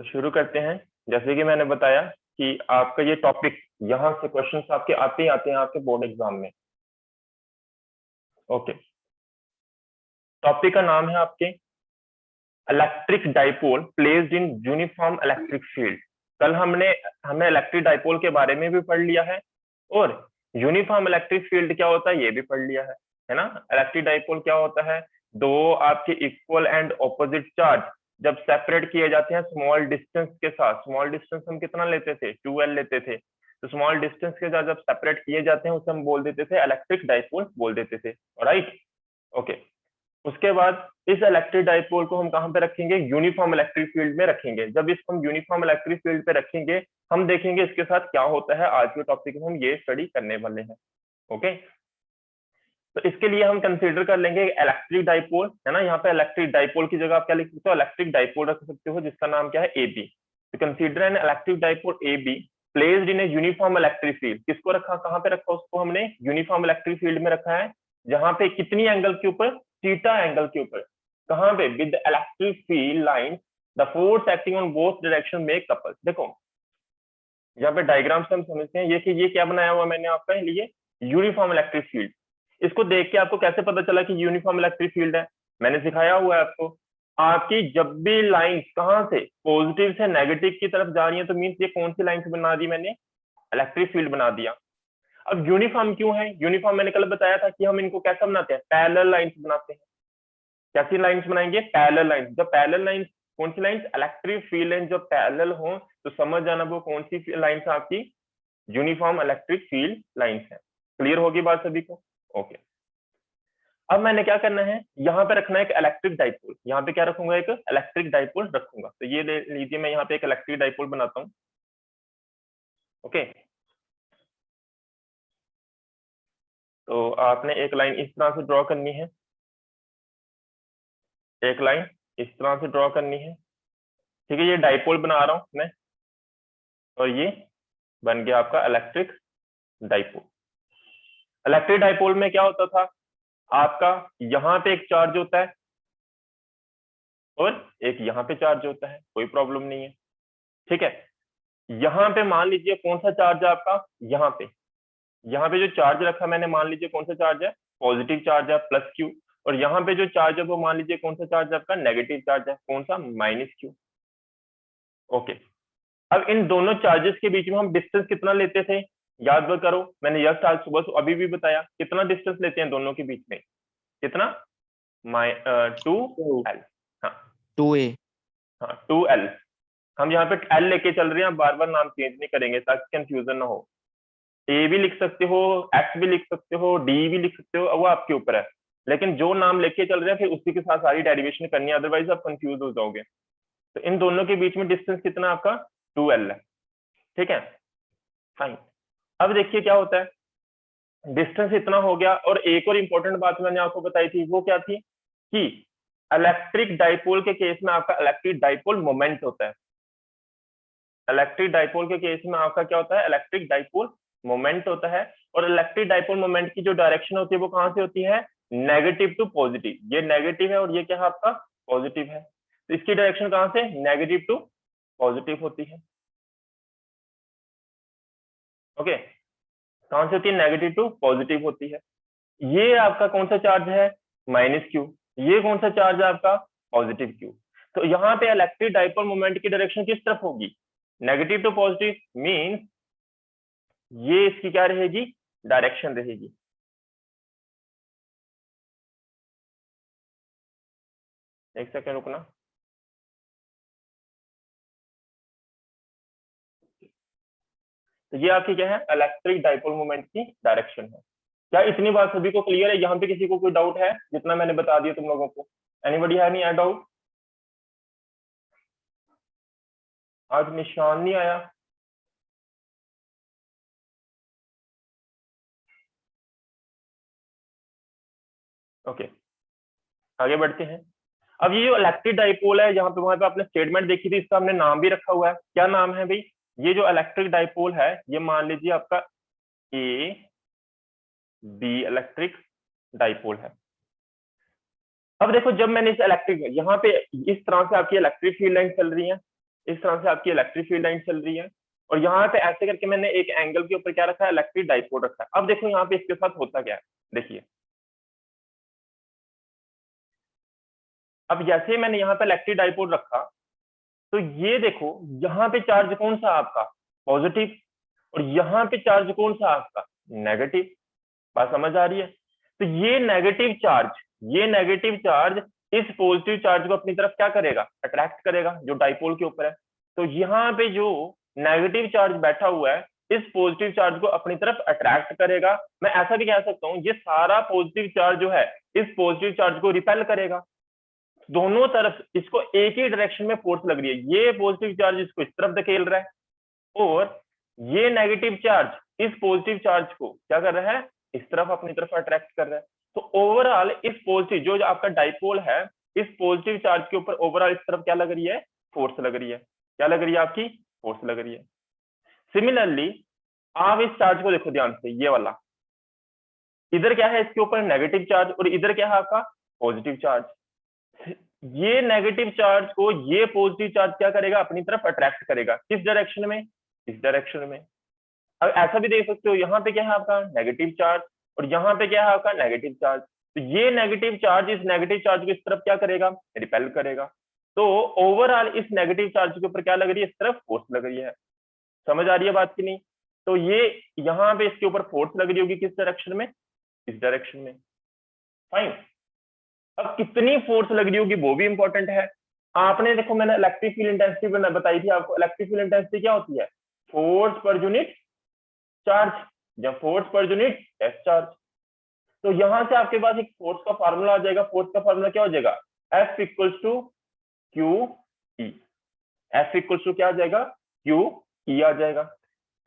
तो शुरू करते हैं। जैसे कि मैंने बताया कि आपका ये टॉपिक यहाँ से क्वेश्चंस आपके आते ही आते हैं आपके बोर्ड एग्जाम में। ओके, टॉपिक का नाम है आपके electric dipole placed in uniform electric field. कल हमने इलेक्ट्रिक डाइपोल के बारे में भी पढ़ लिया है और यूनिफॉर्म इलेक्ट्रिक फील्ड क्या होता है ये भी पढ़ लिया है ना। इलेक्ट्रिक डाइपोल क्या होता है, दो आपके इक्वल एंड ऑपोजिट चार्ज जब सेपरेट किए जाते हैं स्मॉल डिस्टेंस के साथ। स्मॉल डिस्टेंस हम कितना लेते थे, 2L लेते थे। तो स्मॉल डिस्टेंस के साथ जब सेपरेट किए जाते हैं उसे हम बोल देते थे इलेक्ट्रिक डाइपोल बोल देते थे। Right, okay. उसके बाद इस इलेक्ट्रिक डाइपोल को हम कहाँ पे रखेंगे, यूनिफॉर्म इलेक्ट्रिक फील्ड में रखेंगे। जब इसको हम यूनिफॉर्म इलेक्ट्रिक फील्ड पे रखेंगे हम देखेंगे इसके साथ क्या होता है। आज के टॉपिक में हम ये स्टडी करने वाले हैं। ओके, तो इसके लिए हम कंसीडर कर लेंगे इलेक्ट्रिक डाइपोल, है ना। यहाँ पे इलेक्ट्रिक डाइपोल की जगह आप क्या लिख सकते हो, इलेक्ट्रिक डाइपोल रख सकते हो जिसका नाम क्या है AB। तो consider an electric dipole AB placed in a uniform electric field. किसको रखा, कहाँ पे रखा उसको हमने, यूनिफॉर्म इलेक्ट्रिक फील्ड में रखा है। जहां पे कितनी एंगल के ऊपर, थीटा एंगल के ऊपर। कहां पे, with electric field line the force acting on both direction make couple. देखो यहाँ पे डायग्राम से हम समझते हैं ये कि ये क्या बनाया हुआ मैंने आपका लिए, यूनिफॉर्म इलेक्ट्रिक फील्ड। इसको देख के आपको कैसे पता चला कि यूनिफॉर्म इलेक्ट्रिक फील्ड है, मैंने सिखाया हुआ है आपको। आपकी जब भी लाइन कहां से पॉजिटिव से नेगेटिव की तरफ जा रही है तो मीन्स ये कौन सी लाइन से बना दी मैंने, इलेक्ट्रिक फील्ड बना दिया। अब यूनिफॉर्म क्यों है, यूनिफॉर्म मैंने कल बताया था कि हम इनको कैसा बनाते हैं, पैरेलल लाइंस बनाते हैं। कैसी लाइंस बनाएंगे, पैरेलल लाइंस। जब पैरेलल लाइंस, कौन सी लाइंस, इलेक्ट्रिक फील्ड लाइन जब पैरेलल हो तो समझ जाना वो कौन सी लाइंस आपकी, यूनिफॉर्म इलेक्ट्रिक फील्ड लाइंस है। क्लियर होगी बात सभी को, ओके। अब मैंने क्या करना है, यहाँ पे रखना है एक इलेक्ट्रिक डाइपोल। यहाँ पे क्या रखूंगा, एक इलेक्ट्रिक डाइपोल रखूंगा। तो ये ले लीजिए, मैं यहाँ पे एक इलेक्ट्रिक डाइपोल बनाता हूँ। ओके, तो आपने एक लाइन इस तरह से ड्रॉ करनी है, एक लाइन इस तरह से ड्रॉ करनी है। ठीक है, ये डाइपोल बना रहा हूं मैं और ये बन गया आपका इलेक्ट्रिक डाइपोल। इलेक्ट्रिक डाइपोल में क्या होता था, आपका यहाँ पे एक चार्ज होता है और एक यहाँ पे चार्ज होता है, कोई प्रॉब्लम नहीं है। ठीक है, यहाँ पे मान लीजिए कौन सा चार्ज है आपका, यहाँ पे जो चार्ज रखा मैंने, मान लीजिए कौन सा चार्ज है, पॉजिटिव चार्ज है +Q। और यहाँ पे जो चार्ज है वो मान लीजिए कौन सा चार्ज है आपका, नेगेटिव चार्ज है, कौन सा, -Q। ओके, अब इन दोनों चार्जेस के बीच में हम डिस्टेंस कितना लेते थे, याद करो, मैंने यह आज सुबह अभी भी बताया, कितना डिस्टेंस लेते हैं दोनों के बीच में, कितना, 2L। हाँ 2A। हाँ 2L। हम यहाँ पे L लेके चल रहे हैं, बार बार नाम चेंज नहीं करेंगे ताकि कंफ्यूजन ना हो। A भी लिख सकते हो, X भी लिख सकते हो, D भी लिख सकते हो, वो आपके ऊपर है। लेकिन जो नाम लेके चल रहे हैं फिर उसी के साथ सारी डेरिवेशन करनी है, अदरवाइज आप कंफ्यूज हो जाओगे। तो इन दोनों के बीच में डिस्टेंस कितना आपका, 2L है। ठीक है, फाइन। अब देखिए क्या होता है, डिस्टेंस इतना हो गया। और एक और इंपॉर्टेंट बात मैंने आपको बताई थी, वो क्या थी कि इलेक्ट्रिक डाइपोल के केस में आपका इलेक्ट्रिक डाइपोल मोमेंट होता है। इलेक्ट्रिक डाइपोल के केस में आपका क्या होता है, इलेक्ट्रिक डाइपोल मोमेंट होता है। और इलेक्ट्रिक डाइपोल मोमेंट की जो डायरेक्शन होती है वो कहां से होती है, नेगेटिव टू पॉजिटिव। ये नेगेटिव है और ये क्या है आपका, पॉजिटिव है। तो इसकी डायरेक्शन कहां से, नेगेटिव टू पॉजिटिव होती है। ओके, कहां से होती है, नेगेटिव टू पॉजिटिव होती है। ये आपका कौन सा चार्ज है, -Q। ये कौन सा चार्ज है आपका, +Q। तो यहाँ पे इलेक्ट्रिक डाइपोल मोमेंट की डायरेक्शन किस तरफ होगी, नेगेटिव टू पॉजिटिव। मींस ये इसकी क्या रहेगी, डायरेक्शन रहेगी। एक सेकंड रुकना। तो ये आपकी क्या है, इलेक्ट्रिक डाइपोल मोमेंट की डायरेक्शन है। क्या इतनी बात सभी को क्लियर है, यहाँ पे किसी को कोई डाउट है, जितना मैंने बता दिया तुम लोगों को, एनीबॉडी है नहीं डाउट, आज निशान नहीं आया। ओके, आगे बढ़ते हैं। अब ये जो इलेक्ट्रिक डाइपोल है, यहाँ पे वहां पे आपने स्टेटमेंट देखी थी, इसका हमने नाम भी रखा हुआ है। क्या नाम है भाई, ये जो इलेक्ट्रिक डाइपोल है ये मान लीजिए आपका AB इलेक्ट्रिक डाइपोल है। अब देखो जब मैंने इस इलेक्ट्रिक, यहाँ पे इस तरह से आपकी इलेक्ट्रिक फील्ड लाइन चल रही है, इस तरह से आपकी इलेक्ट्रिक फील्ड लाइन चल रही है, और यहाँ पे ऐसे करके मैंने एक एंगल के ऊपर क्या रखा है, इलेक्ट्रिक डाइपोल रखा है। अब देखो यहाँ पे इसके साथ होता क्या है, देखिए अब जैसे मैंने यहाँ पे इलेक्ट्रिक डाइपोल रखा, तो ये देखो यहाँ पे चार्ज कौन सा आपका, पॉजिटिव, और यहाँ पे चार्ज कौन सा आपका, नेगेटिव। बात समझ आ रही है? तो ये नेगेटिव चार्ज इस पॉजिटिव चार्ज को अपनी तरफ क्या करेगा, अट्रैक्ट करेगा, जो डाइपोल के ऊपर है। तो यहाँ पे जो नेगेटिव चार्ज बैठा हुआ है इस पॉजिटिव चार्ज को अपनी तरफ अट्रैक्ट करेगा। मैं ऐसा भी कह सकता हूँ ये सारा पॉजिटिव चार्ज जो है इस पॉजिटिव चार्ज को रिपेल करेगा। दोनों तरफ इसको एक ही डायरेक्शन में फोर्स लग रही है, ये पॉजिटिव चार्ज इसको इस तरफ धकेल रहा है, और ये नेगेटिव चार्ज इस पॉजिटिव चार्ज को क्या कर रहा है, इस तरफ अपनी तरफ अट्रैक्ट कर रहा है। तो ओवरऑल इस पॉजिटिव जो आपका डाइपोल है, इस पॉजिटिव चार्ज के ऊपर ओवरऑल इस तरफ क्या लग रही है, फोर्स लग रही है। क्या लग रही है आपकी, फोर्स लग रही है। सिमिलरली आप इस चार्ज को देखो ध्यान से, ये वाला इधर क्या है, इसके ऊपर नेगेटिव चार्ज, और इधर क्या है आपका पॉजिटिव चार्ज। ये नेगेटिव चार्ज को ये पॉजिटिव चार्ज क्या करेगा, अपनी तरफ अट्रैक्ट करेगा। किस डायरेक्शन में, इस डायरेक्शन में। अब ऐसा भी देख सकते हो यहाँ पे क्या है आपका नेगेटिव चार्ज, और यहाँ पे क्या है आपका नेगेटिव चार्ज। तो ये नेगेटिव चार्ज इस नेगेटिव चार्ज को इस तरफ क्या करेगा, रिपेल करेगा। तो ओवरऑल इस नेगेटिव चार्ज के ऊपर क्या लग रही है, इस तरफ फोर्स लग रही है। समझ आ रही है बात की नहीं? तो ये यहाँ पे इसके ऊपर फोर्स लग रही होगी किस डायरेक्शन में, इस डायरेक्शन में। फाइन। अब कितनी फोर्स लग रही होगी वो भी इंपॉर्टेंट है। आपने देखो मैंने इलेक्ट्रिक फील्ड इंटेंसिटी बताई थी आपको। इलेक्ट्रिक फील्ड इंटेंसिटी क्या होती है, फोर्स पर यूनिट चार्ज, या फोर्स पर यूनिट टेस्ट चार्ज। तो यहां से आपके पास एक फोर्स का फार्मूला आ जाएगा। फोर्स का फार्मूला क्या हो जाएगा, F equals to Q E. F equals to क्या आ जाएगा, क्यू ई आ जाएगा।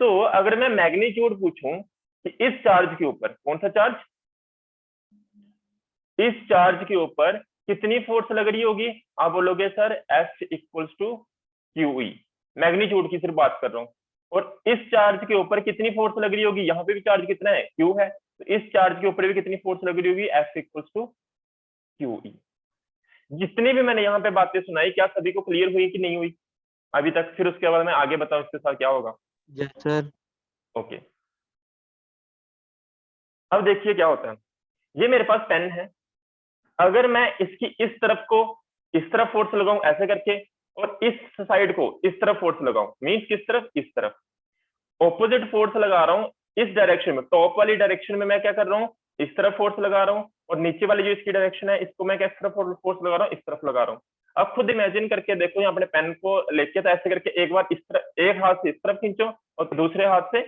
तो अगर मैं मैग्नीट्यूड पूछूं कि इस चार्ज के ऊपर, कौन सा चार्ज, इस चार्ज के ऊपर कितनी फोर्स लग रही होगी, आप बोलोगे sir F equals to Q E. Magnitude की सिर्फ बात कर रहा हूं। और इस चार्ज के ऊपर कितनी फोर्स लग रही होगी, यहाँ पे भी चार्ज कितना है, क्यू है, तो इस चार्ज के ऊपर भी कितनी फोर्स लग रही होगी, F equals to Q E. जितनी भी मैंने यहाँ पे बातें सुनाई, क्या सभी को क्लियर हुई कि नहीं हुई अभी तक? फिर उसके बाद मैं आगे बताऊं इसके साथ क्या होगा। Yes sir. ओके, अब देखिए क्या होता है। ये मेरे पास पेन है, अगर मैं इसकी इस तरफ को इस तरफ फोर्स लगाऊं ऐसे करके, और इस साइड को इस तरफ फोर्स लगाऊं, मीन्स किस तरफ, इस तरफ ऑपोजिट फोर्स लगा रहा हूं। इस डायरेक्शन में, टॉप वाली डायरेक्शन में मैं क्या कर रहा हूं, इस तरफ फोर्स लगा रहा हूं, और नीचे वाली जो इसकी डायरेक्शन है इसको मैं किस तरफ फोर्स लगा रहा हूं, इस तरफ लगा रहा हूं। अब खुद इमेजिन करके देखो, यहाँ अपने पेन को लेके तो ऐसे करके एक बार इस तरफ, एक हाथ से इस तरफ खींचो और दूसरे हाथ से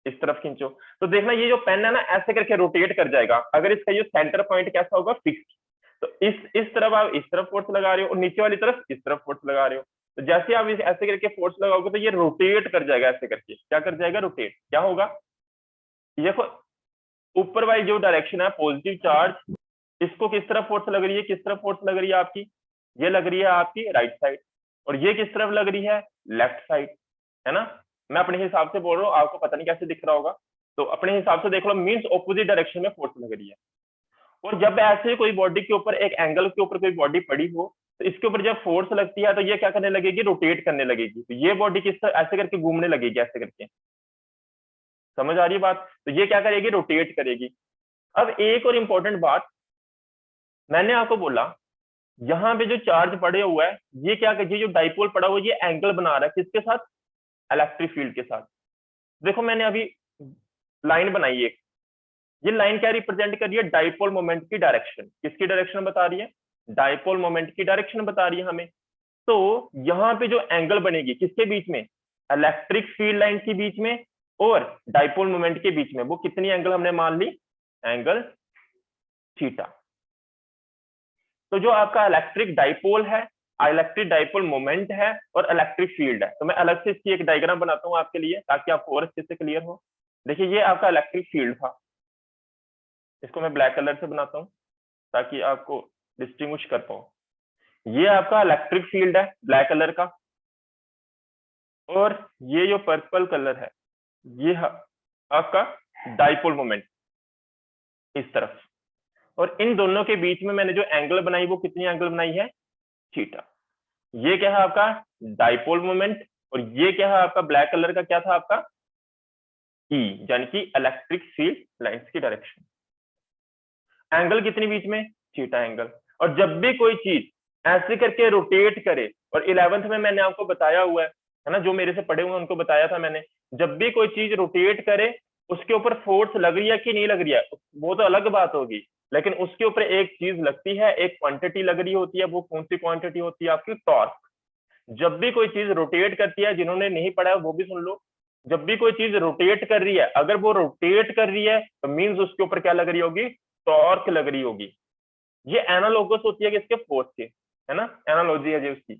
इस तरफ खींचो, तो देखना ये जो पेन है ना ऐसे करके रोटेट कर जाएगा, अगर इसका ये सेंटर पॉइंट कैसा होगा, फिक्स। तो इस तरफ आप इस तरफ फोर्स लगा रहे हो, और नीचे वाली तरफ इस तरफ फोर्स लगा रहे हो। तो जैसे आप ऐसे करके फोर्स लगाओगे तो ये रोटेट कर जाएगा, ऐसे करके क्या कर जाएगा, रोटेट। क्या होगा, देखो ऊपर वाली जो डायरेक्शन है पॉजिटिव चार्ज, इसको किस तरफ फोर्स लग रही है, किस तरफ फोर्स लग रही है आपकी, ये लग रही है आपकी राइट साइड, और ये किस तरफ लग रही है, लेफ्ट साइड, है ना। मैं अपने हिसाब से बोल रहा हूँ, आपको पता नहीं कैसे दिख रहा होगा, तो अपने हिसाब से देख लो, मीन्स ऑपोजिट डायरेक्शन में फोर्स लग रही है। और जब ऐसे कोई बॉडी के ऊपर, एक एंगल के ऊपर कोई बॉडी पड़ी हो, तो इसके ऊपर जब फोर्स लगती है तो ये क्या करने लगेगी, रोटेट करने लगेगी। तो ये बॉडी किस तरह ऐसे करके घूमने लगेगी, ऐसे करके। समझ आ रही है बात? तो ये क्या करेगी, रोटेट करेगी। अब एक और इंपॉर्टेंट बात, मैंने आपको बोला यहाँ पे जो चार्ज पड़े हुआ है, ये क्या कर, ये जो डाइपोल पड़ा हुआ है, ये एंगल बना रहा है किसके साथ, इलेक्ट्रिक फील्ड के साथ। देखो मैंने अभी लाइन बनाई है, ये लाइन क्या रिप्रेजेंट कर रही है, डाइपोल मोमेंट की डायरेक्शन। किसकी डायरेक्शन बता रही है, डाइपोल मोमेंट की डायरेक्शन बता रही है हमें। तो यहाँ पे जो एंगल बनेगी किसके बीच में, इलेक्ट्रिक फील्ड लाइन के बीच में और डाइपोल मोमेंट के बीच में, वो कितनी एंगल हमने मान ली, एंगल थीटा। तो जो आपका इलेक्ट्रिक डाइपोल है, इलेक्ट्रिक डाइपोल मोमेंट है, और इलेक्ट्रिक फील्ड है, तो मैं अलग से इसकी एक डायग्राम बनाता हूँ आपके लिए, ताकि आपको और अच्छे से क्लियर हो। देखिए ये आपका इलेक्ट्रिक फील्ड था, इसको मैं ब्लैक कलर से बनाता हूँ ताकि आपको डिस्टिंग्विश कर पाऊँ। ये आपका इलेक्ट्रिक फील्ड है ब्लैक कलर का, और ये जो पर्पल कलर है ये आपका डाइपोल मोमेंट इस तरफ। और इन दोनों के बीच में मैंने जो एंगल बनाई वो कितनी एंगल बनाई है, थीटा। ये क्या है आपका डाइपोल मोमेंट, और ये क्या है आपका ब्लैक कलर का क्या था आपका ई, यानी कि इलेक्ट्रिक फील्ड लाइंस की डायरेक्शन। एंगल कितनी बीच में, थीटा एंगल। और जब भी कोई चीज ऐसे करके रोटेट करे, और 11th में मैंने आपको बताया हुआ है ना, जो मेरे से पढ़े हुए हैं उनको बताया था मैंने, जब भी कोई चीज रोटेट करे उसके ऊपर फोर्स लग रही है कि नहीं लग रही है वो तो अलग बात होगी, लेकिन उसके ऊपर एक चीज लगती है, एक क्वांटिटी लग रही होती है। वो कौन सी क्वांटिटी होती है आपकी, टॉर्क। जब भी कोई चीज रोटेट करती है, जिन्होंने नहीं पढ़ा है वो भी सुन लो, जब भी कोई चीज रोटेट कर रही है, अगर वो रोटेट कर रही है तो मींस उसके ऊपर क्या लग रही होगी, टॉर्क लग रही होगी। ये एनालोगस होती है किसके, फोर्स के, है ना, एनालॉजी है जी उसकी।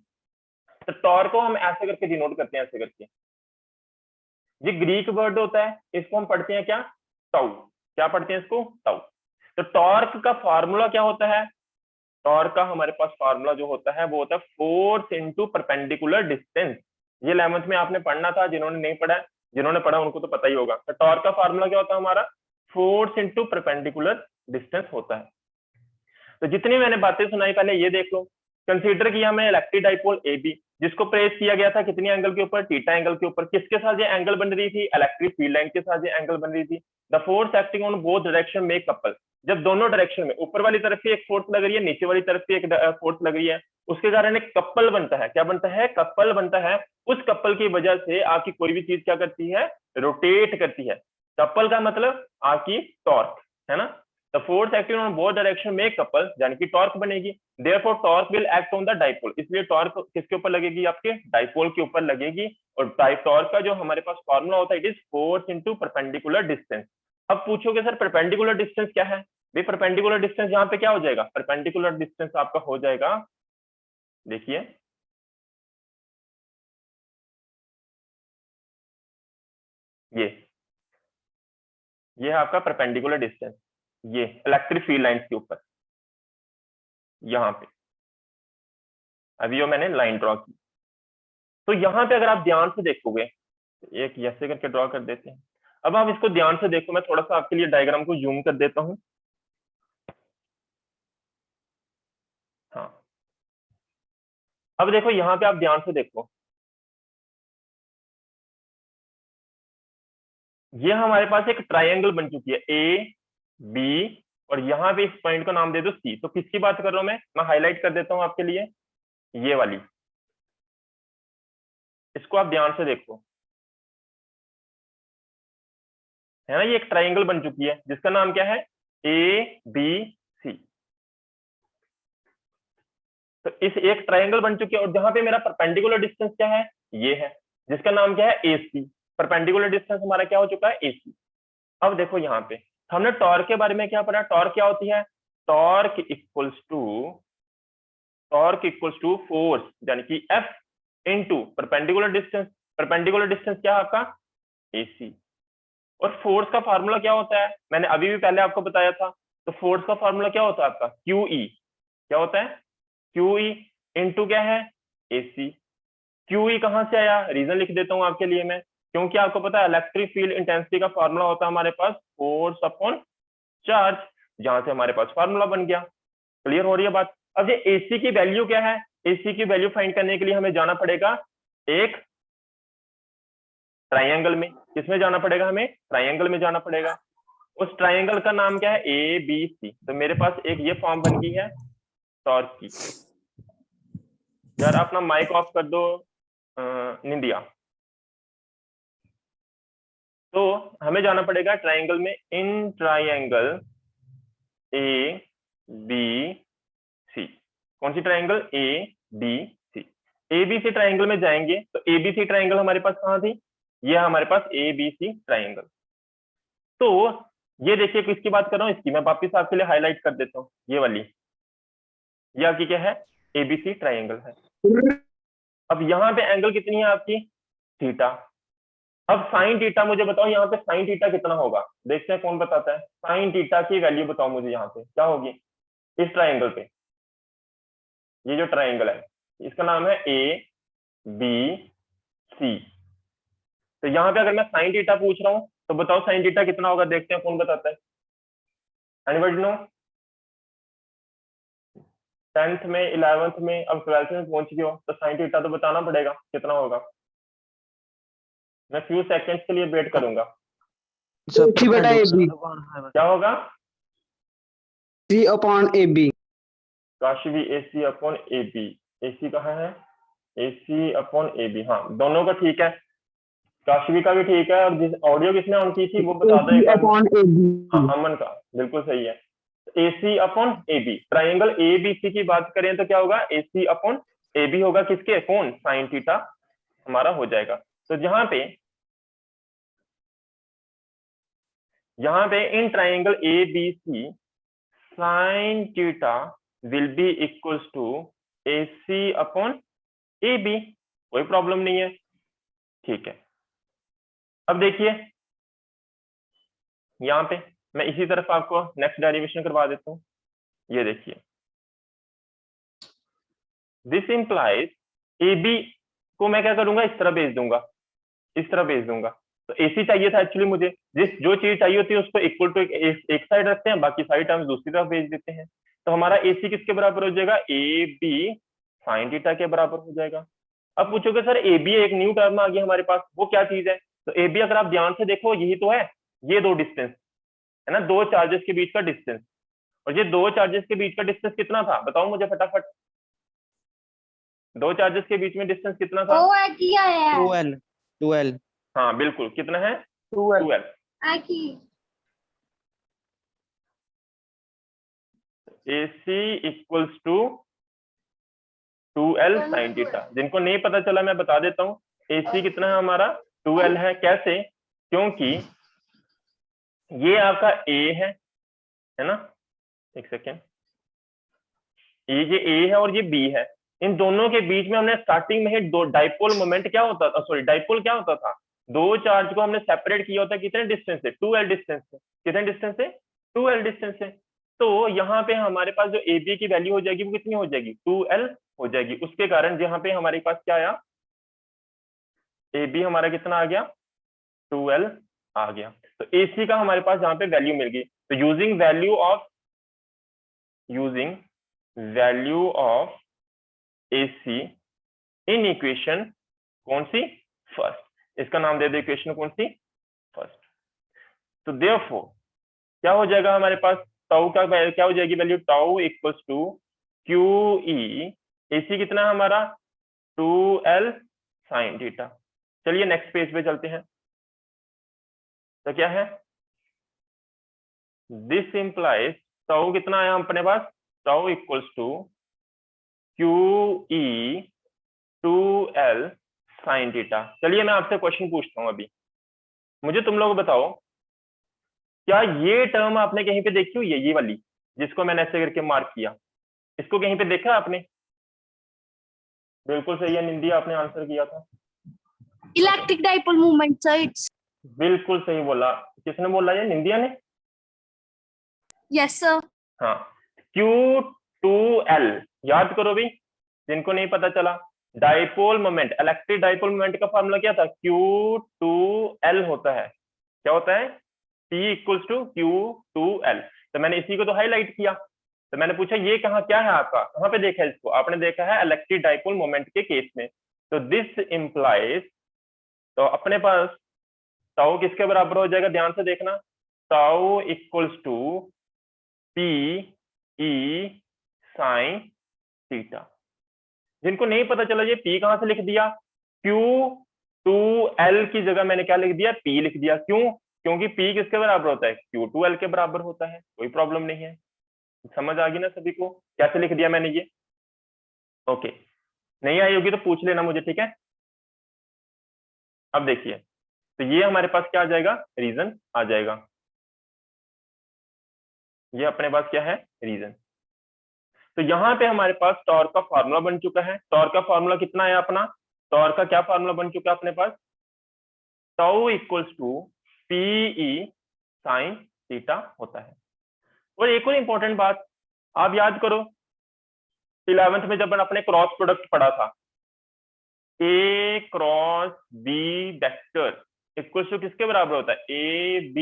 तो टॉर्क को हम ऐसे करके डिनोट करते हैं, ऐसे करके। ये ग्रीक वर्ड होता है, इसको हम पढ़ते हैं क्या, टाउ। क्या पढ़ते हैं इसको, टाउ। तो टॉर्क का फार्मूला क्या होता है, टॉर्क का हमारे पास फार्मूला जो होता है वो होता है फोर्स इनटू परपेंडिकुलर डिस्टेंस। ये 11th में आपने पढ़ना था, जिन्होंने नहीं पढ़ा, जिन्होंने पढ़ा उनको तो पता ही होगा। तो टॉर्क का फार्मूला क्या होता है हमारा, फोर्स इनटू परपेंडिकुलर डिस्टेंस होता है। तो जितनी मैंने बातें सुनाई पहले ये देख लो। कंसीडर किया मैं इलेक्ट्रिक डाइपोल ए बी, जिसको प्लेस किया गया था कितनी एंगल के ऊपर, थीटा एंगल के ऊपर। किसके साथ ये एंगल बन रही थी, इलेक्ट्रिक फील्ड लाइन के साथ ये एंगल बन रही थी। The force acting on both direction में कपल, जब दोनों डायरेक्शन में, ऊपर वाली तरफ से एक फोर्स लग रही है, नीचे वाली तरफ से एक फोर्स लग रही है, उसके कारण एक कपल बनता है। क्या बनता है, कपल बनता है। उस कपल की वजह से आपकी कोई भी चीज क्या करती है, रोटेट करती है। कपल का मतलब आपकी टॉर्क, है ना। The force acting on both direction में कपल, यानी कि टॉर्क बनेगी। Therefore torque will act on the dipole, इसलिए टॉर्क किसके ऊपर लगेगी, आपके डाइपोल के ऊपर लगेगी। और टॉर्क का जो हमारे पास फॉर्मूला होता है, it is force into perpendicular distance. अब पूछोगे सर परपेंडिकुलर डिस्टेंस क्या है, भाई परपेंडिकुलर डिस्टेंस यहाँ पे क्या हो जाएगा, परपेंडिकुलर डिस्टेंस आपका हो जाएगा, देखिए ये है आपका परपेंडिकुलर डिस्टेंस, ये इलेक्ट्रिक फील्ड लाइंस के ऊपर, यहाँ पे अभी वो मैंने लाइन ड्रॉ की। तो यहाँ पे अगर आप ध्यान से देखोगे, एक ऐसे करके ड्रॉ कर देते हैं। अब आप इसको ध्यान से देखो, मैं थोड़ा सा आपके लिए डायग्राम को जूम कर देता हूँ। हाँ, अब देखो यहाँ पे आप ध्यान से देखो, ये हमारे पास एक ट्राइंगल बन चुकी है, ए बी, और यहाँ पे इस पॉइंट का नाम दे दो सी। तो किसकी बात कर रहा हूँ मैं हाईलाइट कर देता हूँ आपके लिए, ये वाली। इसको आप ध्यान से देखो, है ना, ये एक ट्राइंगल बन चुकी है जिसका नाम क्या है, ए बी सी। तो इस एक ट्राइंगल बन चुकी है, और जहां पे मेरा परपेंडिकुलर डिस्टेंस क्या है, ये है, जिसका नाम क्या है, ए सी। परपेंडिकुलर डिस्टेंस हमारा क्या हो चुका है, ए सी। अब देखो यहाँ पे हमने टॉर्क के बारे में क्या पढ़ा, टॉर्क क्या होती है, torque equals to, torque equals to force, यानी कि F into perpendicular distance. Perpendicular distance क्या है आपका, एसी। और फोर्स का फार्मूला क्या होता है, मैंने अभी भी पहले आपको बताया था। तो फोर्स का फार्मूला क्या होता है आपका, क्यू ई। क्या होता है, क्यू ई इनटू क्या है, एसी। क्यू ई कहां से आया, रीजन लिख देता हूं आपके लिए मैं, क्योंकि आपको पता है इलेक्ट्रिक फील्ड इंटेंसिटी का फार्मूला होता है हमारे पास फोर्स अपॉन चार्ज, जहां से हमारे पास फार्मूला बन गया। क्लियर हो रही है बात। अब ये एसी की वैल्यू क्या है, एसी की वैल्यू फाइंड करने के लिए हमें जाना पड़ेगा एक ट्राइंगल में। किसमें जाना पड़ेगा, हमें ट्राइंगल में जाना पड़ेगा। उस ट्राइंगल का नाम क्या है, ए बी सी। तो मेरे पास एक ये फॉर्म बन गई है टॉर्क की। यार अपना माइक ऑफ कर दो निंदिया। तो हमें जाना पड़ेगा ट्राइंगल में, in triangle A B C. कौन सी triangle, A B C. A B C triangle में जाएंगे तो ए बी सी ट्राइंगल हमारे पास कहाँ थी, ये हमारे पास ए बी सी ट्राइंगल। तो ये देखिए किसकी बात कर रहा हूँ, इसकी मैं वापिस आपके लिए हाईलाइट कर देता हूँ, ये वाली, ये आपकी क्या है, एबीसी ट्राइंगल है। अब यहाँ पे एंगल कितनी है आपकी, थीटा। अब साइन थीटा मुझे बताओ, यहाँ पे साइन थीटा कितना होगा, देखते हैं कौन बताता है। साइन थीटा की वैल्यू बताओ मुझे, यहाँ पे क्या होगी, इस ट्राइंगल पे, ये जो ट्राइंगल है इसका नाम है ए बी सी। तो यहाँ पे अगर मैं साइन थीटा पूछ रहा हूँ तो बताओ साइन थीटा कितना होगा, देखते हैं कौन बताता है। एनीबॉडी नो, 10th में 11th में अब 12th में पहुंच गए हो तो साइन थीटा तो बताना पड़ेगा कितना होगा। मैं फ्यू सेकंड्स के लिए वेट करूंगा। क्या होगा? AC/AB। Kashi AC upon AB। AC कहाँ है? AC अपॉन AB, हाँ दोनों का ठीक है, काशवी का भी ठीक है। और जिस ऑडियो किसने ऑन की थी वो बता दो एक बार। हाँ अमन का बिल्कुल सही है। AC upon AB, triangle ABC की बात करें तो क्या होगा? AC अपॉन AB होगा, किसके? कौन? साइन थीटा हमारा हो जाएगा। तो यहाँ पे in triangle ABC sine theta will be equals to AC upon AB, कोई प्रॉब्लम नहीं है, ठीक है। अब देखिए यहाँ पे मैं इसी तरफ आपको नेक्स्ट डेरिवेशन करवा देता हूँ। ये देखिए, दिस इंप्लाइज AB को मैं क्या करूंगा? इस तरह भेज दूंगा, इस तरह भेज दूंगा। तो AC चाहिए था एक्चुअली मुझे, जो चीज चाहिए होती है उसको इक्वल टू एक साइड रखते हैं, बाकी सारी टर्म्स दूसरी तरफ भेज देते हैं। तो हमारा AC किसके बराबर हो जाएगा? AB साइन थीटा के बराबर हो जाएगा। अब पूछोगे सर AB एक न्यू टर्म आ गया हमारे पास, वो क्या चीज है? तो AB अगर आप ध्यान से देखो यही तो है, ये दो डिस्टेंस है ना, दो चार्जेस के बीच का डिस्टेंस। और ये दो चार्जेस के बीच का डिस्टेंस कितना था बताओ मुझे फटाफट? दो चार्जेस के बीच में डिस्टेंस कितना था? 2L। हाँ बिल्कुल, कितना है? 2L। 2L। AC equals to 2L sine theta. जिनको नहीं पता चला मैं बता देता हूँ, AC कितना है हमारा? 2L है। कैसे? क्योंकि ये आपका A है ना, एक सेकेंड, ये A है और ये B है। इन दोनों के बीच में हमने स्टार्टिंग में ही दो डाइपोल मोमेंट क्या होता था, सॉरी डाइपोल क्या होता था? दो चार्ज को हमने सेपरेट किया होता है कितने डिस्टेंस से? 2L डिस्टेंस से। कितने डिस्टेंस से? 2L डिस्टेंस से। तो यहाँ पे हमारे पास जो AB की वैल्यू हो जाएगी वो कितनी हो जाएगी? 2L हो जाएगी। उसके कारण यहाँ पे हमारे पास क्या आया? AB हमारा कितना आ गया? 2L आ गया। तो AC का हमारे पास यहाँ पे वैल्यू मिल गई। तो using value of AC in equation कौन सी? फर्स्ट। इसका नाम दे दो इक्वेशन कौन सी? फर्स्ट। तो देयरफॉर क्या हो जाएगा हमारे पास? टाउ का क्या हो जाएगी value? Tau equals to QE। AC कितना है हमारा? 2L sine theta. चलिए नेक्स्ट पेज पे चलते हैं। तो क्या है? दिस इंप्लाइज टाउ कितना आया अपने पास? Tau equals to QE 2L sine theta. चलिए मैं आपसे क्वेश्चन पूछता हूँ अभी, मुझे तुम लोग बताओ, क्या ये टर्म आपने कहीं पे देखी हुई है? ये वाली जिसको मैंने ऐसे करके मार्क किया, इसको कहीं पे देखा आपने? बिल्कुल सही है निंदी, आपने आंसर किया था। Electric dipole movement sir, it's बिल्कुल सही बोला। किसने बोला? ये निंदिया ने। Yes sir. हाँ, Q2L याद करो भी, जिनको नहीं पता चला। Dipole moment, electric dipole moment का फॉर्मूला क्या था? Q2L होता है। क्या होता है? P equals to Q2L। तो मैंने इसी को तो हाईलाइट किया। तो मैंने पूछा ये कहाँ क्या है आपका, कहाँ पे देखा है इसको? आपने देखा है इलेक्ट्रिक डाइपोल मोमेंट के केस में। तो दिस इंप्लाइज, तो अपने पास टाउ किसके बराबर हो जाएगा? ध्यान से देखना, tau equals to PE sine theta. जिनको नहीं पता चला ये P कहां से लिख दिया, Q2L की जगह मैंने क्या लिख दिया? P लिख दिया। क्यों? क्योंकि P किसके बराबर होता है? Q2L के बराबर होता है। कोई प्रॉब्लम नहीं है। समझ आ गई ना सभी को कैसे लिख दिया मैंने ये? ओके, नहीं आई होगी तो पूछ लेना मुझे, ठीक है। अब देखिए, तो ये हमारे पास क्या आ जाएगा? रीजन आ जाएगा। ये अपने पास क्या है? रीजन। तो यहाँ पे हमारे पास टॉर्क का फार्मूला बन चुका है। टॉर्क का फार्मूला कितना है अपना? टॉर्क का क्या फार्मूला बन चुका है अपने पास? Tau equals to PE sine theta होता है। और एक और इंपॉर्टेंट बात आप याद करो, 11th में जब अपने क्रॉस प्रोडक्ट पढ़ा था, A cross B vector equals to किसके बराबर होता है? AB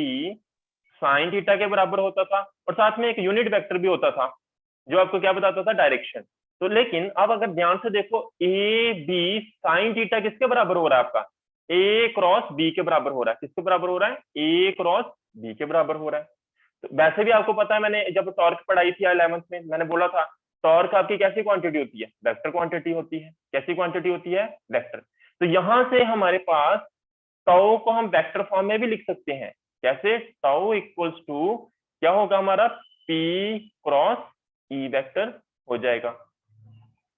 साइन थीटा के बराबर होता था। और साथ में एक यूनिट वेक्टर भी होता था, जो आपको क्या बताता था, डायरेक्शन। तो लेकिन अब अगर ध्यान से देखो, ए बी साइन थीटा किसके बराबर हो रहा है आपका, ए क्रॉस बी के बराबर हो रहा है। किसके बराबर हो रहा है, ए क्रॉस बी के बराबर हो रहा है। तो वैसे भी आपको पता है, मैंने जब टॉर्क पढ़ाई थी 11th में, मैंने बोला था टॉर्क आपकी कैसी क्वांटिटी होती है, वेक्टर क्वांटिटी होती है। कैसी क्वांटिटी होती है, वेक्टर। तो यहां से हमारे पास टाउ को हम वेक्टर फॉर्म में भी लिख सकते हैं। कैसे, टाउ इक्वल्स टू क्या होगा हमारा, पी क्रॉस ई वेक्टर हो जाएगा।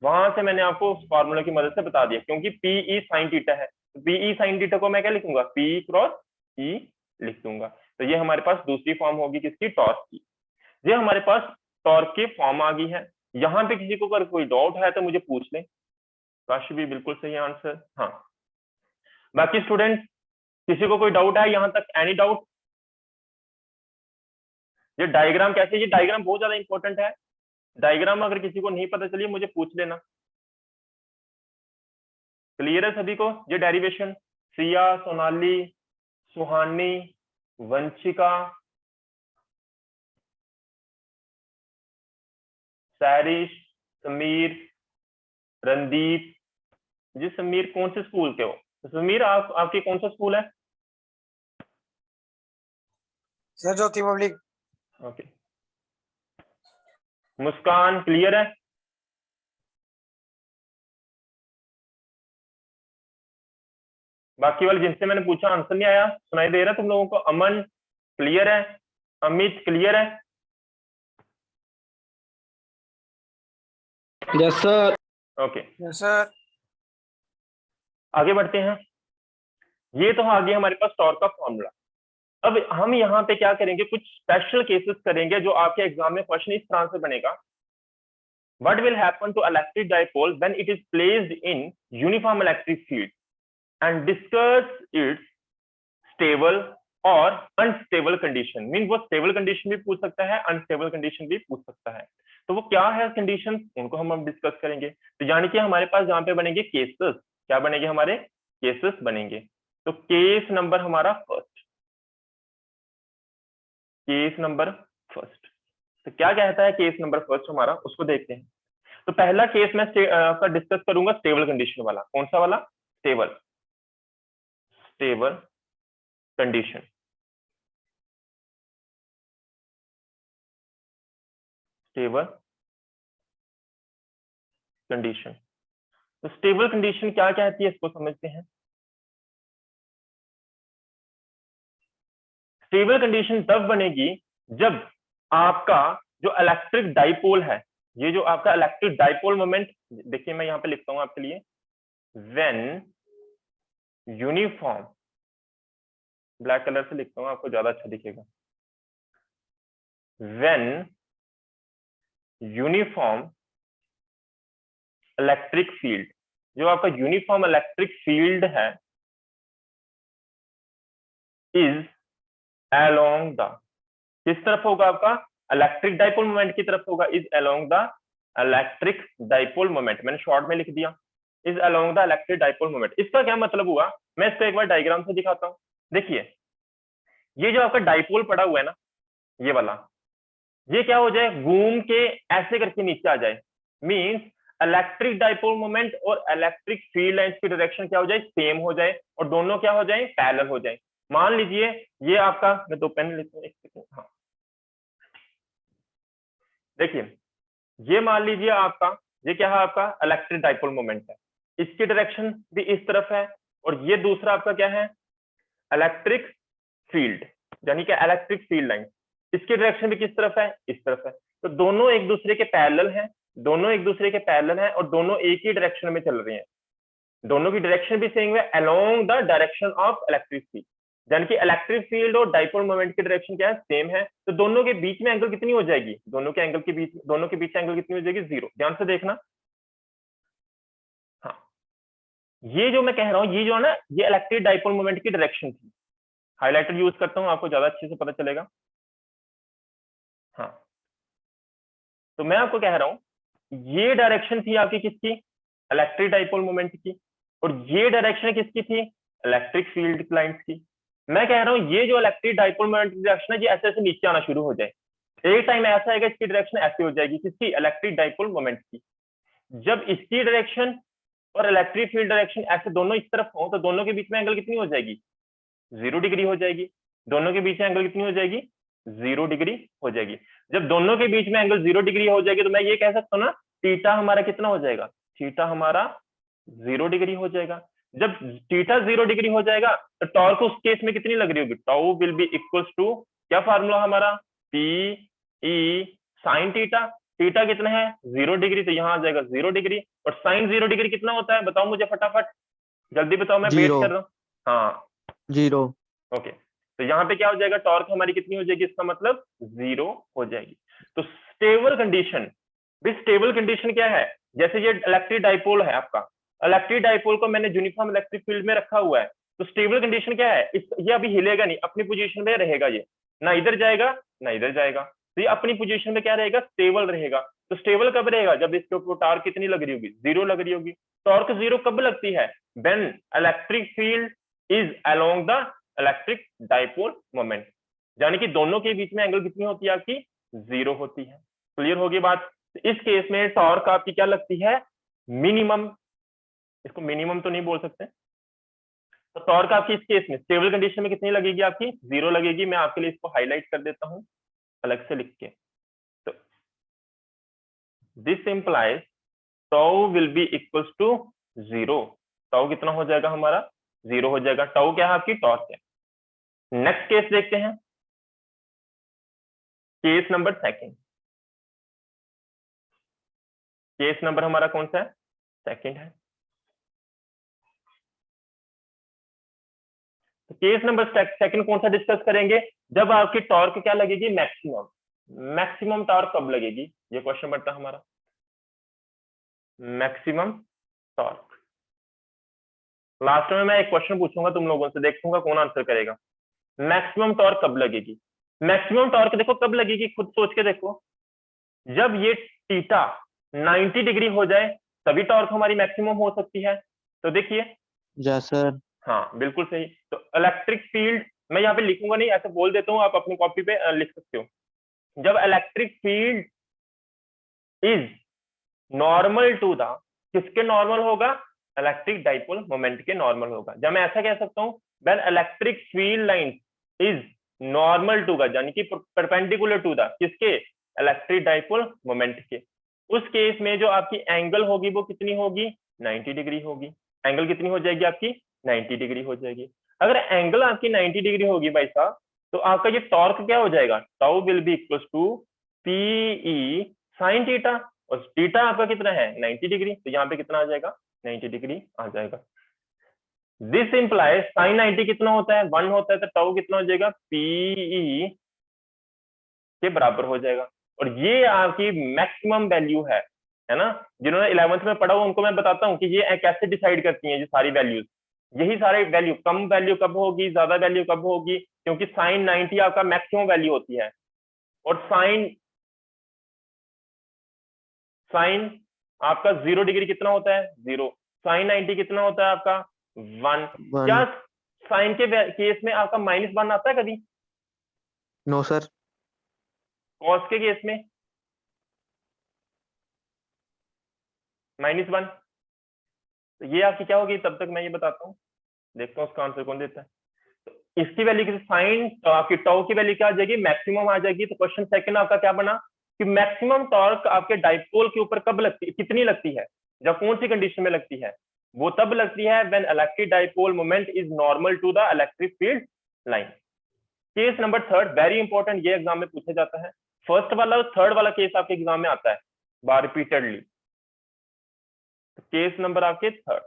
वहां से मैंने आपको उस फॉर्मूला की मदद से बता दिया, क्योंकि पी ई साइन थीटा है, तो पी ई साइन थीटा को मैं क्या लिखूंगा, पी क्रॉस ई लिख दूंगा। तो ये हमारे पास दूसरी फॉर्म होगी किसकी, टॉर्क की। ये हमारे पास टॉर्क की फॉर्म आ गई है। यहाँ पे किसी को अगर कोई डाउट है तो मुझे पूछ लें। काशी भी बिल्कुल सही आंसर। हाँ, बाकी स्टूडेंट किसी को कोई डाउट है यहाँ तक, एनी डाउट? ये डायग्राम कैसे, ये डायग्राम बहुत ज्यादा इंपॉर्टेंट है। डायग्राम अगर किसी को नहीं पता चलिए मुझे पूछ लेना। क्लियर है सभी को ये डेरिवेशन? सिया, सोनाली, सुहानी, वंशिका, सैरिश, समीर, रणदीप। जी समीर कौन से स्कूल के हो? तो समीर आपकी कौन सा स्कूल है? सर ज्योति पब्लिक। ओके। मुस्कान क्लियर है? बाकी वाले जिनसे मैंने पूछा आंसर नहीं आया, सुनाई दे रहा तुम लोगों को? अमन क्लियर है? अमित क्लियर है? Yes sir. Okay, yes sir. आगे बढ़ते हैं। ये तो आ गया हमारे पास टॉर्क का फॉर्मूला। अब हम यहाँ पे क्या करेंगे, कुछ स्पेशल केसेस करेंगे जो आपके एग्जाम में क्वेश्चन इस तरह से बनेगा। What will happen to electric dipole when it is placed in uniform electric field, and discuss its stable और unstable condition। मीन वो स्टेबल कंडीशन भी पूछ सकता है, अनस्टेबल कंडीशन भी पूछ सकता है। तो वो क्या है कंडीशन, उनको हम अब डिस्कस करेंगे। तो यानी कि हमारे पास यहाँ पे बनेंगे केसेस। क्या बनेंगे हमारे, केसेस बनेंगे। तो केस नंबर हमारा फर्स्ट, केस नंबर फर्स्ट। तो क्या कहता है केस नंबर फर्स्ट हमारा, उसको देखते हैं। तो पहला केस मैं डिस्कस करूंगा स्टेबल कंडीशन वाला। कौन सा वाला, stable, stable condition. Stable condition. तो स्टेबल कंडीशन क्या कहती है, इसको समझते हैं। स्टेबल कंडीशन तब बनेगी जब आपका जो इलेक्ट्रिक डाइपोल है, ये जो आपका इलेक्ट्रिक डाइपोल मोमेंट, देखिए मैं यहाँ पे लिखता हूँ आपके लिए, व्हेन यूनिफॉर्म, ब्लैक कलर से लिखता हूँ आपको ज्यादा अच्छा दिखेगा, व्हेन यूनिफॉर्म इलेक्ट्रिक फील्ड, जो आपका यूनिफॉर्म इलेक्ट्रिक फील्ड है, इज अलोंग द, किस तरफ होगा आपका, इलेक्ट्रिक डाइपोल मोमेंट की तरफ होगा। Is along the electric dipole moment, मैंने शॉर्ट में लिख दिया, is along the electric dipole moment. इसका क्या मतलब हुआ, मैं इसको एक बार डायग्राम से दिखाता हूं। देखिए, ये जो आपका डाइपोल पड़ा हुआ है ना, ये वाला, ये क्या हो जाए, घूम के ऐसे करके नीचे आ जाए। मींस इलेक्ट्रिक डाइपोल मोमेंट और इलेक्ट्रिक फील्ड लाइंस की डायरेक्शन क्या हो जाए, सेम हो जाए, और दोनों क्या हो जाए, पैरेलल हो जाए। मान लीजिए ये आपका, मैं दो पेन लिखता हूं, एक सेकंड। हाँ देखिए, ये मान लीजिए आपका, ये क्या है, आपका इलेक्ट्रिक डाइपोल मोमेंट है, इसकी डायरेक्शन भी इस तरफ है, और ये दूसरा आपका क्या है, इलेक्ट्रिक फील्ड, यानी कि इलेक्ट्रिक फील्ड लाइन, इसकी डायरेक्शन भी किस तरफ है, इस तरफ है। तो दोनों एक दूसरे के पैरेलल हैं, दोनों एक दूसरे के पैरेलल हैं, और दोनों एक ही डायरेक्शन में चल रहे हैं। दोनों की डायरेक्शन भी सेम है, along the direction of electric field, यानी कि इलेक्ट्रिक फील्ड और डाइपोल मोमेंट की डायरेक्शन क्या है, सेम है। तो दोनों के बीच में एंगल कितनी हो जाएगी, दोनों के बीच एंगल कितनी हो जाएगी, जीरो। ध्यान से देखना। हाँ, ये जो मैं कह रहा हूं, ये जो है ना, ये इलेक्ट्रिक डाइपोल मोमेंट की डायरेक्शन थी। हाइलाइटर यूज करता हूं, आपको ज्यादा अच्छे से पता चलेगा। हाँ, तो मैं आपको कह रहा हूं, ये डायरेक्शन थी आपकी किसकी, इलेक्ट्रिक डाइपोल मोमेंट की, और ये डायरेक्शन किसकी थी, इलेक्ट्रिक फील्ड लाइंस की। मैं कह रहा हूं, ये जो इलेक्ट्रिक डाइपोल मोमेंट की डायरेक्शन है, ये ऐसे ऐसे नीचे आना शुरू हो जाए। एक टाइम ऐसा आएगा इसकी डायरेक्शन ऐसी हो जाएगी, किसकी? इलेक्ट्रिक डाइपोल मोमेंट की। जब इसकी डायरेक्शन और इलेक्ट्रिक फील्ड डायरेक्शन ऐसे दोनों इस तरफ हो तो दोनों के बीच में एंगल कितनी हो जाएगी? 0 डिग्री हो जाएगी। दोनों के बीच में एंगल कितनी हो जाएगी? 0 डिग्री हो जाएगी। जब दोनों के बीच में एंगल 0 डिग्री हो जाएगी तो मैं ये कह सकता हूँ ना, थीटा हमारा कितना हो जाएगा? थीटा हमारा 0 डिग्री हो जाएगा। जब थीटा 0 डिग्री हो जाएगा तो टॉर्क उस केस में कितनी लग रही होगी? Tau will be equals to, क्या फार्मूला हमारा? P E sine theta. Theta कितना है? 0 डिग्री, तो यहाँ आ जाएगा 0 डिग्री। और साइन 0 डिग्री कितना होता है बताओ मुझे फटाफट, जल्दी बताओ, मैं वेट 0 कर रहा हूँ। हाँ 0 ओके, तो यहाँ पे क्या हो जाएगा? टॉर्क हमारी कितनी हो जाएगी? इसका मतलब 0 हो जाएगी। तो स्टेबल कंडीशन, स्टेबल कंडीशन क्या है? जैसे ये इलेक्ट्रिक डाइपोल है आपका, इलेक्ट्रिक डाइपोल को मैंने यूनिफॉर्म इलेक्ट्रिक फील्ड में रखा हुआ है, तो स्टेबल कंडीशन क्या है? ये अभी हिलेगा नहीं, अपनी पोजीशन में रहेगा, ये ना इधर जाएगा ना इधर जाएगा, तो ये अपनी पोजीशन में क्या रहेगा? स्टेबल रहेगा। तो स्टेबल कब रहेगा? जब इसके ऊपर टॉर्क कितनी लग रही होगी? 0 लग रही होगी। टॉर्क 0 कब लगती है? When electric field is along the electric dipole moment, यानी कि दोनों के बीच में एंगल कितनी होती है आपकी? 0 होती है। क्लियर होगी बात? इस केस में टॉर्क आपकी क्या लगती है? मिनिमम, इसको मिनिमम तो नहीं बोल सकते, तो टॉर्क आपकी इस केस में स्टेबल कंडीशन में कितनी लगेगी आपकी? 0 लगेगी। मैं आपके लिए इसको हाईलाइट कर देता हूं अलग से लिख के। तो this implies tau will be equals to 0। Tau कितना हो जाएगा हमारा? 0 हो जाएगा। टाउ क्या है? आपकी टॉर्क है। नेक्स्ट केस देखते हैं, case number second. Case number हमारा कौन सा है? सेकंड है। तो केस नंबर सेकंड कौन सा डिस्कस करेंगे? जब आपकी टॉर्क क्या लगेगी? मैक्सिमम। मैक्सिमम टॉर्क कब लगेगी? ये क्वेश्चन बनता है हमारा, मैक्सिमम टॉर्क। लास्ट में मैं एक क्वेश्चन पूछूंगा तुम लोगों से, देखूंगा कौन आंसर करेगा। मैक्सिमम टॉर्क कब लगेगी? मैक्सिमम टॉर्क देखो कब लगेगी, खुद सोच के देखो। जब ये थीटा 90 डिग्री हो जाए तभी टॉर्क हमारी मैक्सिमम हो सकती है। तो देखिए, यस सर। हाँ बिल्कुल सही। तो इलेक्ट्रिक फील्ड, मैं यहाँ पे लिखूंगा नहीं, ऐसे बोल देता हूँ, आप अपनी कॉपी पे लिख सकते हो। जब electric field is normal to the, किसके नॉर्मल होगा? इलेक्ट्रिक डाइपोल मोमेंट के नॉर्मल होगा। जब मैं ऐसा कह सकता हूँ, when electric field line is normal to the, यानी कि परपेंडिकुलर टू द, किसके? इलेक्ट्रिक डाइपोल मोमेंट के। उस केस में जो आपकी एंगल होगी वो कितनी होगी? 90 डिग्री होगी। एंगल कितनी हो जाएगी आपकी? 90 डिग्री हो जाएगी। अगर एंगल आपकी 90 डिग्री होगी भाई साहब, तो आपका ये टॉर्क क्या हो जाएगा? Tau will be equal to PE sine theta, और थीटा आपका कितना है? 90 डिग्री, तो यहाँ पे कितना आ जाएगा? 90 डिग्री आ जाएगा। दिस इंप्लाइज साइन 90 कितना होता है? 1 होता है, तो टाउ कितना हो जाएगा? पीई के बराबर हो जाएगा। और ये आपकी मैक्सिमम वैल्यू है ना? जिन्होंने 11th में पढ़ा हुआ उनको मैं बताता हूँ कि ये कैसे डिसाइड करती हैं ये सारी वैल्यूज। यही सारे वैल्यू, कम वैल्यू कब होगी, ज्यादा वैल्यू कब होगी, क्योंकि साइन 90 आपका मैक्सिमम वैल्यू होती है। और साइन आपका 0 डिग्री कितना होता है? 0। साइन 90 कितना होता है आपका? 1। क्या साइन के केस में आपका -1 आता है कभी? No sir. कॉस के केस में -1। तो ये आपकी क्या होगी? तब तक मैं ये बताता हूँ, देखता हूँ उसका आंसर कौन देता है। तो इसकी वैल्यू किसी साइन, तो आपकी टाउ की वैल्यू क्या आ जाएगी? मैक्सिमम आ जाएगी। तो क्वेश्चन सेकंड आपका क्या बना कि मैक्सिमम टॉर्क आपके डाइपोल के ऊपर कब लगती है, कितनी लगती है, जब कौन सी कंडीशन में लगती है? वो तब लगती है when electric dipole moment is normal to the electric field line. Case number third very important, ये एग्जाम में पूछा जाता है। फर्स्ट वाला और थर्ड वाला केस आपके एग्जाम में आता है बार रिपीटेडली। केस नंबर आपके थर्ड,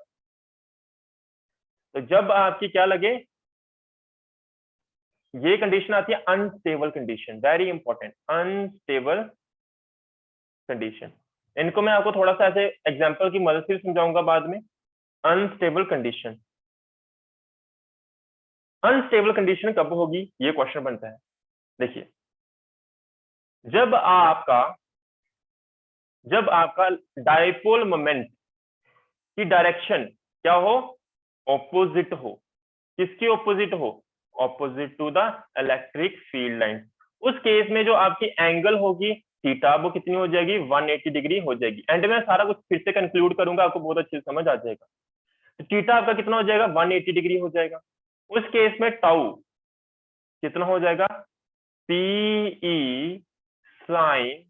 तो जब आपकी क्या लगे, ये कंडीशन आती है unstable condition, very important, unstable condition. इनको मैं आपको थोड़ा सा ऐसे एग्जांपल की मदद से समझाऊंगा बाद में। अनस्टेबल कंडीशन, अनस्टेबल कंडीशन कब होगी, ये क्वेश्चन बनता है। देखिए, जब आपका डाइपोल मोमेंट की डायरेक्शन क्या हो? ऑपोजिट हो। किसकी ऑपोजिट हो? Opposite to the electric field line. उस केस में जो आपकी एंगल होगी थीटा वो कितनी हो जाएगी, 180 डिग्री हो जाएगी। एंड में सारा कुछ फिर से कंक्लूड करूंगा, आपको बहुत अच्छे से समझ आ जाएगा। तो थीटा आपका कितना हो जाएगा, 180 डिग्री हो जाएगा। उस केस में टाउ कितना हो जाएगा, पीई साइन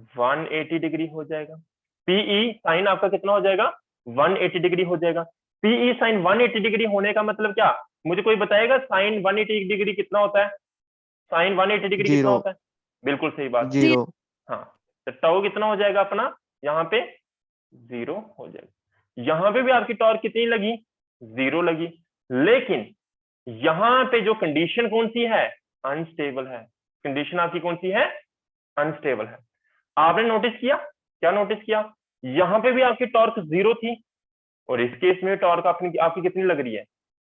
180 डिग्री हो जाएगा। पीई साइन आपका कितना हो जाएगा, 180 डिग्री हो जाएगा। पीई साइन 180 डिग्री होने का मतलब क्या, मुझे कोई बताएगा साइन 180 डिग्री कितना होता है, साइन 180 डिग्री कितना 0 होता है? बिल्कुल सही बात। 0 हाँ, तो टाउ कितना हो जाएगा अपना, यहाँ पे 0 हो जाएगा। यहाँ पे भी आपकी टॉर्क कितनी लगी, 0 लगी। लेकिन यहाँ पे जो कंडीशन कौन सी है, अनस्टेबल है। कंडीशन आपकी कौन सी है, अनस्टेबल है। आपने नोटिस किया, क्या नोटिस किया, यहाँ पे भी आपकी टॉर्क 0 थी और इस केस में टॉर्क आपकी कितनी लग रही है,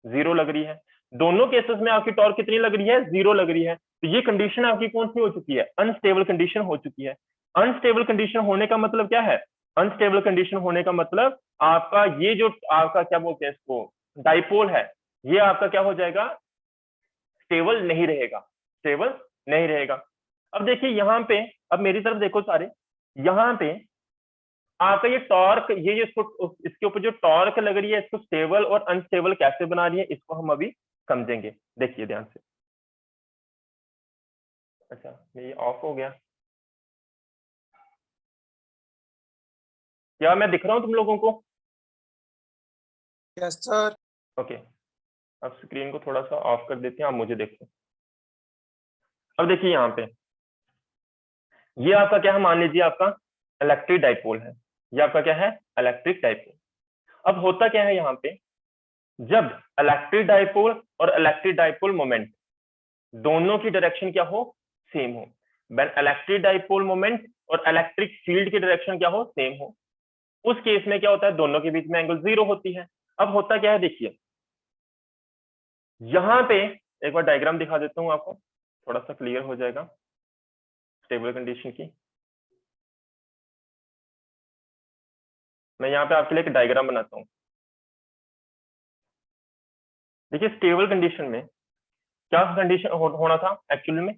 0 लग रही है। दोनों केसेस में आपकी टॉर्क कितनी लग रही है, 0 लग रही है। तो ये कंडीशन आपकी कौन सी हो चुकी है, अनस्टेबल कंडीशन हो चुकी है। अनस्टेबल कंडीशन होने का मतलब क्या है, अनस्टेबल कंडीशन होने का मतलब आपका ये जो आपका क्या बोलते हैं इसको, डाइपोल है, ये आपका क्या हो जाएगा, स्टेबल नहीं रहेगा, स्टेबल नहीं रहेगा। अब देखिए यहाँ पे, अब मेरी तरफ देखो सारे, यहाँ पे आपका ये टॉर्क, ये इसको इसके ऊपर जो टॉर्क लग रही है, इसको स्टेबल और अनस्टेबल कैसे बना रही है, इसको हम अभी समझेंगे। देखिए ध्यान से। अच्छा, ये ऑफ हो गया, क्या मैं दिख रहा हूं तुम लोगों को? Yes sir. ओके, अब स्क्रीन को थोड़ा सा ऑफ कर देते हैं, आप मुझे देखो। अब देखिए यहाँ पे, ये आपका क्या है, मान लीजिए आपका इलेक्ट्रिक डाइपोल है, ये आपका क्या है, इलेक्ट्रिक डाइपोल। अब होता क्या है यहाँ पे, जब इलेक्ट्रिक डाइपोल और इलेक्ट्रिक डाइपोल मोमेंट दोनों की डायरेक्शन क्या हो, सेम हो, व्हेन इलेक्ट्रिक डाइपोल मोमेंट और इलेक्ट्रिक फील्ड की डायरेक्शन क्या हो, सेम हो, उस केस में क्या होता है, दोनों के बीच में एंगल 0 होती है। अब होता क्या है, देखिए यहाँ पे एक बार डायग्राम दिखा देता हूँ आपको, थोड़ा सा क्लियर हो जाएगा स्टेबल कंडीशन की। मैं यहाँ पे आपके लिए एक डायग्राम बनाता हूँ। देखिए स्टेबल कंडीशन में क्या कंडीशन होना था एक्चुअली में,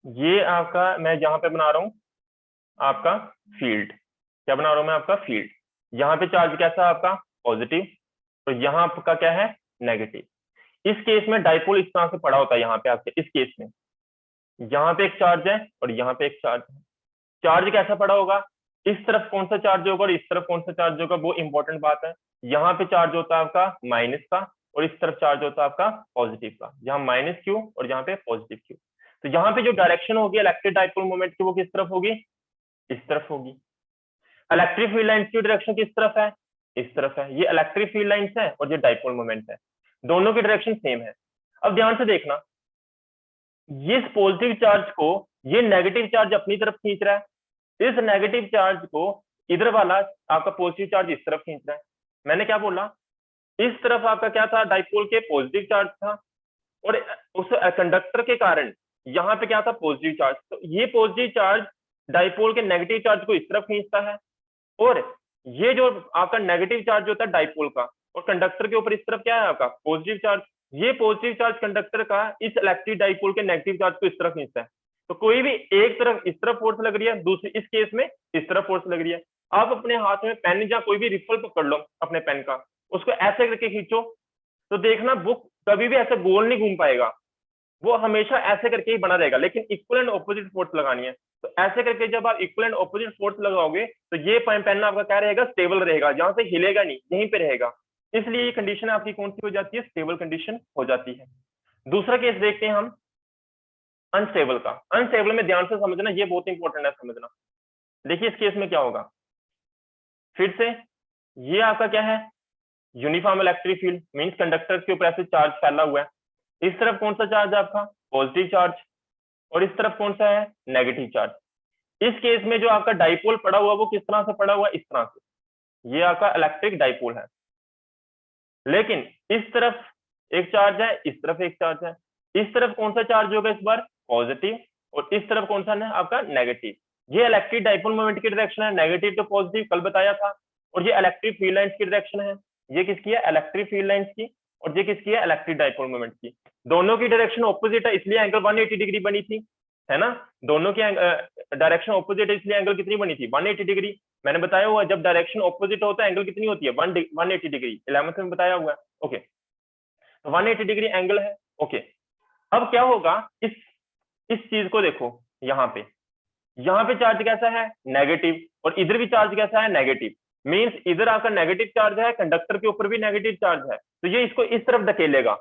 ये आपका मैं यहाँ पे बना रहा हूँ आपका फील्ड, क्या बना रहा हूँ मैं, आपका फील्ड। यहाँ पे चार्ज कैसा है आपका, पॉजिटिव, तो यहाँ आपका क्या है, नेगेटिव। इस केस में डाइपोल इस तरह से पड़ा होता है, यहाँ पे आपके इस केस में यहाँ पे एक चार्ज है और यहाँ पे एक चार्ज है। चार्ज कैसा पड़ा होगा, इस तरफ कौन सा चार्ज होगा और इस तरफ कौन सा चार्ज होगा, वो इंपॉर्टेंट बात है। यहाँ पे चार्ज होता है आपका माइनस का और इस तरफ चार्ज होता है आपका पॉजिटिव का, यहाँ माइनस क्यू और यहाँ पे पॉजिटिव क्यू। तो यहाँ पे जो डायरेक्शन होगी इलेक्ट्रिक डाइपोल मोमेंट की, वो किस तरफ होगी, इस तरफ होगी। इलेक्ट्रिक फील्ड लाइंस की डायरेक्शन किस तरफ है, इस तरफ है। ये इलेक्ट्रिक फील्ड लाइंस है और ये डाइपोल मोमेंट है, दोनों की डायरेक्शन सेम है। अब ध्यान से देखना, इस पॉजिटिव चार्ज को ये नेगेटिव चार्ज अपनी तरफ खींच रहा है, इस नेगेटिव चार्ज को इधर वाला आपका पॉजिटिव चार्ज इस तरफ खींच रहा है। मैंने क्या बोला, इस तरफ आपका क्या था, डाइपोल के पॉजिटिव चार्ज था और उस कंडक्टर के कारण यहाँ पे क्या था, पॉजिटिव चार्ज। तो ये पॉजिटिव चार्ज डाइपोल के नेगेटिव चार्ज को इस तरफ खींचता है और ये जो आपका नेगेटिव चार्ज होता है डाइपोल का और कंडक्टर के ऊपर इस तरफ क्या है आपका पॉजिटिव चार्ज, ये पॉजिटिव चार्ज कंडक्टर का इस इलेक्ट्रिक डाइपोल के नेगेटिव चार्ज को इस तरफ खींचता है। तो कोई भी एक तरफ इस तरफ फोर्स लग रही है, दूसरी इस केस में इस तरफ फोर्स लग रही है। आप अपने हाथ में पेन या कोई भी रिफल पकड़ लो अपने पेन का, उसको ऐसे करके खींचो तो देखना बुक कभी भी ऐसे गोल नहीं घूम पाएगा, वो हमेशा ऐसे करके ही बना रहेगा। लेकिन इक्वल एंड ऑपोजिट फोर्स लगानी है, तो ऐसे करके जब आप इक्वल एंड ऑपोजिट फोर्स लगाओगे तो ये पेन आपका क्या रहेगा, स्टेबल रहेगा, जहां से हिलेगा नहीं, यहीं पे रहेगा। इसलिए ये कंडीशन आपकी कौन सी हो जाती है, स्टेबल कंडीशन हो जाती है। दूसरा केस देखते हैं हम अनस्टेबल का। अनस्टेबल में ध्यान से समझना, ये बहुत इंपॉर्टेंट है समझना। देखिए इस केस में क्या होगा, फिर से ये आपका क्या है, uniform electric field, means conductor के ऊपर ऐसे चार्ज फैला हुआ है। इस तरफ कौन सा चार्ज है आपका, पॉजिटिव चार्ज, और इस तरफ कौन सा है, नेगेटिव चार्ज। इस केस में जो आपका डाइपोल पड़ा हुआ वो किस तरह से पड़ा हुआ, इस तरह से, ये आपका इलेक्ट्रिक डाइपोल है। लेकिन इस तरफ एक चार्ज है, इस तरफ एक चार्ज है। इस तरफ कौन सा चार्ज होगा इस बार, पॉजिटिव, और इस तरफ कौन सा है आपका, नेगेटिव। ये इलेक्ट्रिक डाइपोल मोमेंट की डायरेक्शन है, नेगेटिव टू पॉजिटिव, कल बताया था। और ये इलेक्ट्रिक फील्ड लाइंस की डायरेक्शन है, ये किसकी है, इलेक्ट्रिक फील्ड लाइंस की। और ये किसकी है, इलेक्ट्रिक डाइपोल मोमेंट की। दोनों की डायरेक्शन ऑपोजिट है इसलिए एंगल 180 डिग्री बनी थी, है ना। दोनों की डायरेक्शन ऑपोजिट है इसलिए एंगल कितनी बनी थी, 180 डिग्री। मैंने बताया हुआ जब डायरेक्शन ऑपोजिट होता है एंगल कितनी होती है, 180 डिग्री, 11th में बताया हुआ है। ओके, तो 180 डिग्री एंगल है। ओके, अब क्या होगा, इस चीज को देखो, यहाँ पे चार्ज कैसा है, नेगेटिव, और इधर भी चार्ज कैसा है, नेगेटिव। मींस इधर आकर नेगेटिव चार्ज है, कंडक्टर के ऊपर भी नेगेटिव चार्ज है, तो ये इसको इस तरफ धकेलेगा।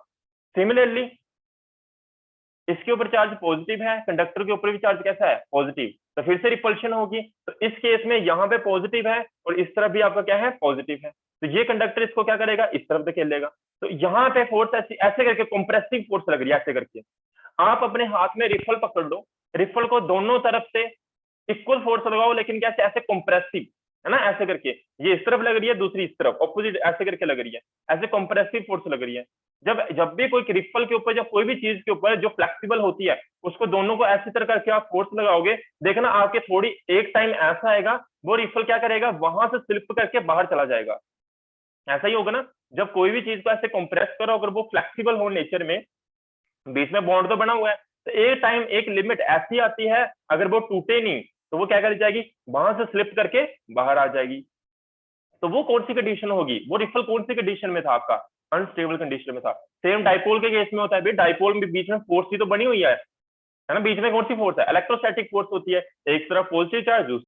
सिमिलरली इसके ऊपर चार्ज पॉजिटिव है, कंडक्टर के ऊपर भी चार्ज कैसा है, पॉजिटिव, तो फिर से रिपल्शन होगी। तो इस केस में यहाँ पे पॉजिटिव है और इस तरफ भी आपका क्या है, पॉजिटिव है, तो ये कंडक्टर इसको क्या करेगा, इस तरफ धकेलेगा। तो यहाँ पे फोर्स ऐसे करके कंप्रेसिव फोर्स लग रही है, ऐसे करके। आप अपने हाथ में रिफल पकड़ लो, रिफल को दोनों तरफ से इक्वल फोर्स लगाओ, लेकिन कैसे, ऐसे कंप्रेसिव, है ना, ऐसे करके। ये इस तरफ लग रही है, दूसरी इस तरफ, ऑपोजिट ऐसे करके लग रही है, ऐसे कंप्रेसिव फोर्स लग रही है। जब भी कोई रिफल के ऊपर या कोई भी चीज के ऊपर जो फ्लेक्सिबल होती है, उसको दोनों को ऐसी तरह करके आप फोर्स लगाओगे, देखना आपके थोड़ी एक टाइम ऐसा आएगा, वो रिफल क्या करेगा, वहां से स्लिप करके बाहर चला जाएगा। ऐसा ही होगा ना, जब कोई भी चीज को ऐसे कंप्रेस करो, अगर वो फ्लेक्सिबल हो नेचर में, बीच में बॉन्ड तो बना हुआ है, तो एक टाइम एक लिमिट ऐसी आती है, अगर वो टूटे नहीं तो वो क्या कर जाएगी, वहां से स्लिप करके बाहर आ जाएगी। तो वो कौन सी कंडीशन होगी, वो रिफल कौन सी कंडीशन में था, आपका अनस्टेबल कंडीशन में था। सेम डाइपोल के केस में होता है भाई, डाइपोल में बीच में फोर्स ही तो बनी हुई है ना, बीच में कौन सी फोर्स है, इलेक्ट्रोस्टैटिक फोर्स होती है, एक तरफ पॉजिटिव चार्ज,